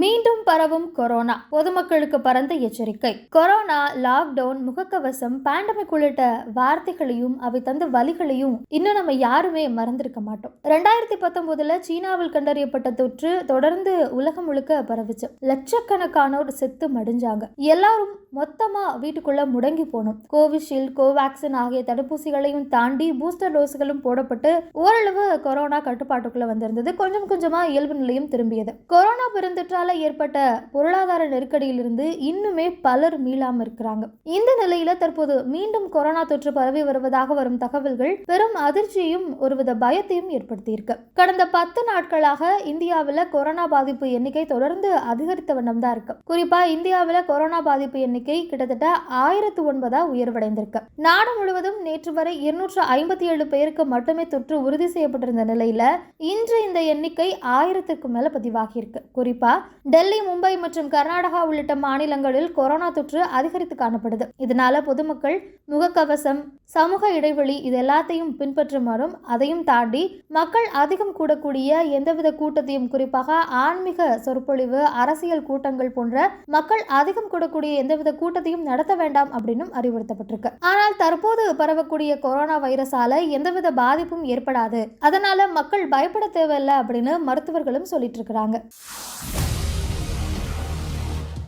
மீண்டும் பரவும் கொரோனா, பொதுமக்களுக்கு பரந்த எச்சரிக்கை. கொரோனா, லாக்டவுன், முகக்கவசம், பேண்டமிக் உள்ளிட்ட வார்த்தைகளையும் அவை தந்த வலிகளையும் இன்னும் நம்ம யாருமே மறந்திருக்க மாட்டோம். 2019 சீனாவில் கண்டறியப்பட்ட தொற்று தொடர்ந்து உலகம் முழுக்க பரவிச்சு. லட்சக்கணக்கானோர் செத்து மடிஞ்சாங்க. எல்லாரும் மொத்தமா வீட்டுக்குள்ள முடங்கி போனோம். கோவிஷீல்டு, கோவேக்சின் ஆகிய தடுப்பூசிகளையும் தாண்டி பூஸ்டர் டோஸ்களும் போடப்பட்டு ஓரளவு கொரோனா கட்டுப்பாட்டுக்குள்ள வந்திருந்தது. கொஞ்சம் கொஞ்சமா இயல்பு நிலையும் திரும்பியது. கொரோனா பெருந்தொற்றால ஏற்பட்ட பொருளாதார நெருக்கடியிலிருந்து இன்னுமே பலர் மீளாம இருக்கிறாங்க. இந்த நிலையில தற்போது மீண்டும் கொரோனா தொற்று பரவி வருவதாக வரும் தகவல்கள் பெரும் அதிர்ச்சியையும் ஒருவித பயத்தையும் ஏற்படுத்தி இருக்கு. கடந்த 10 நாட்களாக இந்தியாவில் கொரோனா பாதிப்பு எண்ணிக்கை தொடர்ந்து அதிகரித்த வண்ணம் தான் இருக்கு. குறிப்பா இந்தியாவில் கொரோனா பாதிப்பு எண்ணிக்கை கிட்டத்தட்ட 1009 உயர்வடைந்திருக்கு. நாடு முழுவதும் நேற்று வரை 257 பேருக்கு மட்டுமே தொற்று உறுதி செய்யப்பட்டிருந்த நிலையில இன்று இந்த எண்ணிக்கை 1000க்கும் மேல பதிவாகி இருக்கு. குறிப்பா டெல்லி, மும்பை மற்றும் கர்நாடகா உள்ளிட்ட மாநிலங்களில் கொரோனா தொற்று அதிகரித்து காணப்படுது. இதனால பொதுமக்கள் முகக்கவசம், சமூக இடைவெளி இது எல்லாத்தையும் பின்பற்றுமாறும், அதையும் தாண்டி மக்கள் அதிகம் கூடக்கூடிய எந்தவித கூட்டத்தையும், குறிப்பாக ஆன்மீக சொற்பொழிவு, அரசியல் கூட்டங்கள் போன்ற மக்கள் அதிகம் கூடக்கூடிய எந்தவித கூட்டத்தையும் நடத்த வேண்டாம் அப்படின்னு அறிவுறுத்தப்பட்டிருக்கு. ஆனால் தற்போது பரவக்கூடிய கொரோனா வைரஸால எந்தவித பாதிப்பும் ஏற்படாது, அதனால மக்கள் பயப்பட தேவையில்லை அப்படின்னு மருத்துவர்களும் சொல்லிட்டு இருக்கிறாங்க.